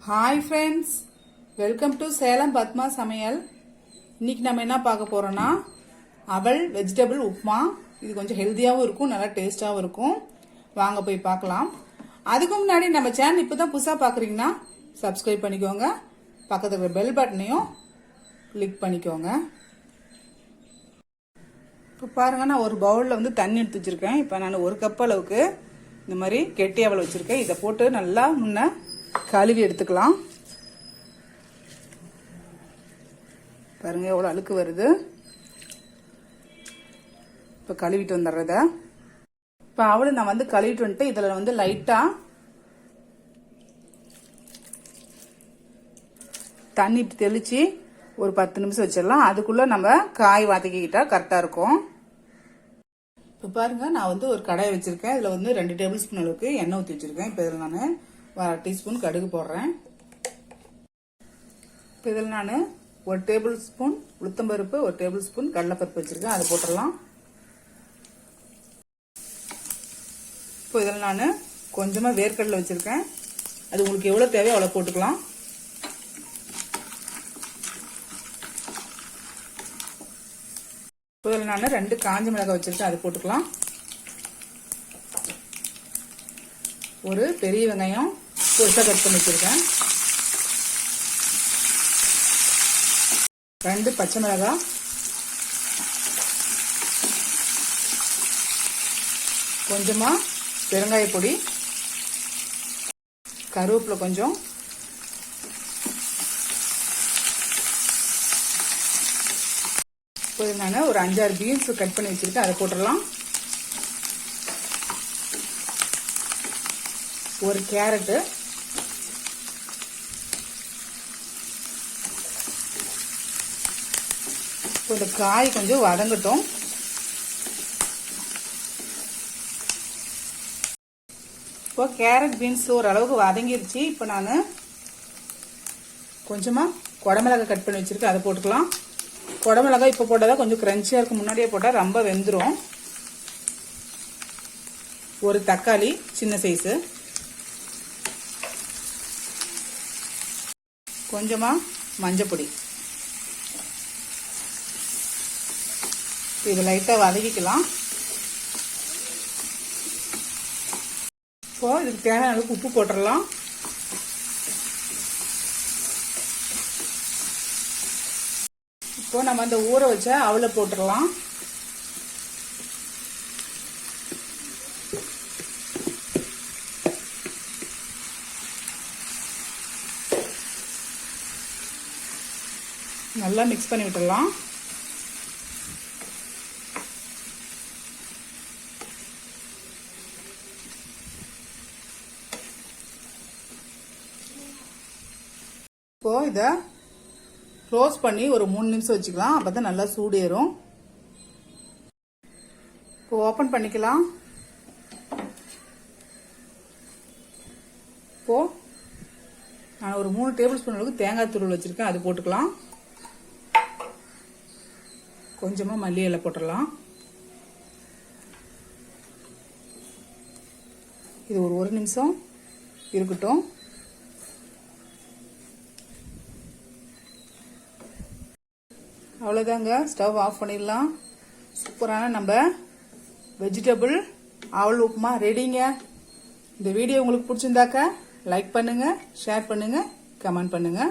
Hi friends, welcome to Salem Padma Samayal. இன்னைக்கு நம்ம என்ன பார்க்க போறோம்னா அவல் வெஜிடபிள் உப்மா. இது கொஞ்சம் ஹெல்தியாவும் இருக்கும், நல்லா டேஸ்டாவும் இருக்கும். வாங்க போய் பார்க்கலாம். அதுக்கு முன்னாடி நம்ம சேனல் இப்பதான் புதுசா பாக்குறீங்கன்னா சப்ஸ்கிரைப் பண்ணிக்கோங்க. பக்கத்துல இருக்கிற பெல் பட்டனையும் கிளிக் பண்ணிக்கோங்க. இப்போ பாருங்க, நான் ஒரு பவுல்ல வந்து தண்ணி எடுத்து வச்சிருக்கேன். இப்போ நான் ஒரு கப் அளவுக்கு இந்த மாதிரி கெட்டி அவல் வச்சிருக்கேன். இதை போட்டு நல்லா முன்ன கழுவி எடுத்துக்கலாம். பாருங்க எவ்வளவு அழுக்கு வருது. இப்ப கழுவிட்டு வந்துடுறத. இப்ப அவளை நான் வந்து கழுவிட்டு வந்துட்டு இதுல வந்து லைட்டா தண்ணி தெளிச்சு ஒரு 10 நிமிஷம் வச்சிடலாம். அதுக்குள்ள நம்ம காய் வதக்கிக்கிட்டா கரெக்டா இருக்கும். இப்ப பாருங்க, நான் வந்து ஒரு கடாயை வச்சிருக்கேன். இதுல வந்து 2 டேபிள் ஸ்பூன் அளவுக்கு எண்ணெய் ஊற்றி வச்சிருக்கேன். இப்ப இதுல நான் 1/2 டீஸ்பூன் கடுகு போடுறேன். இப்போ இதில் நான் 1 டேபிள் ஸ்பூன் உளுத்தம்பருப்பு, 1 டேபிள் ஸ்பூன் கடலைப்பருப்பு வச்சிருக்கேன். அதை போட்டுடலாம். இப்போ இதில் நான் கொஞ்சமாக வேர்க்கடலை வச்சிருக்கேன். அது உங்களுக்கு எவ்வளோ தேவையோ அவ்வளோ போட்டுக்கலாம். இப்போ இதில் நான் 2 காஞ்ச மிளகாய் வச்சிருக்கேன். அது போட்டுக்கலாம். ஒரு பெரிய வெங்காயம் பொருசா கட் பண்ணி வச்சிருக்கேன். 2 பச்சை மிளகாய், கொஞ்சமா பெருங்காய பொடி, கருவேப்பிலை கொஞ்சம், நான் ஒரு 5-6 பீன்ஸ் கட் பண்ணி வச்சிருக்கேன். அதை போட்டுடலாம். ஒரு கேரட், இந்த காய் கொஞ்சம் வதங்கட்டும். இப்போ கேரட் பீன்ஸ் ஓரளவுக்கு வதங்கிருச்சு. இப்போ நான் கொஞ்சமா குடமிளகாய் கட் பண்ணி வச்சிருக்கேன். அதை போட்டுக்கலாம். குடமிளகாய் இப்போ போட்டாதான் கொஞ்சம் கிரன்ச்சியா இருக்கும். முன்னாடியே போட்டா ரொம்ப வெந்துடும். ஒரு தக்காளி சின்ன சைஸு, கொஞ்சமா மஞ்சப்பொடி. இது லைட்டா வதக்கிக்கலாம். இப்போ இதுக்கு தேவையான அளவுக்கு உப்பு போட்டுடலாம். இப்போ நம்ம அந்த ஊற வச்ச அவலை போட்டுடலாம். நல்லா மிக்ஸ் பண்ணி விட்டுடலாம். இப்போ இதை க்ளோஸ் பண்ணி ஒரு 3 நிமிஷம் வச்சுக்கலாம். அப்பதான் நல்லா சூடு ஏறும். இப்போ ஓபன் பண்ணிக்கலாம். இப்போ நான் ஒரு 3 டேபிள் ஸ்பூன் அளவுக்கு தேங்காய் துருவல் வச்சிருக்கேன். அது போட்டுக்கலாம். கொஞ்சமா மல்லி இலை போட்டுடலாம். இது ஒரு 1 நிமிஷம் இருக்கட்டும். அவ்வளவுதாங்க, ஸ்டவ் ஆஃப் பண்ணிடலாம். சூப்பரான நம்ம வெஜிடபிள் அவல் உப்புமா ரெடிங்க. இந்த வீடியோ உங்களுக்கு பிடிச்சிருந்தாக்க லைக் பண்ணுங்க, ஷேர் பண்ணுங்க, கமெண்ட் பண்ணுங்க.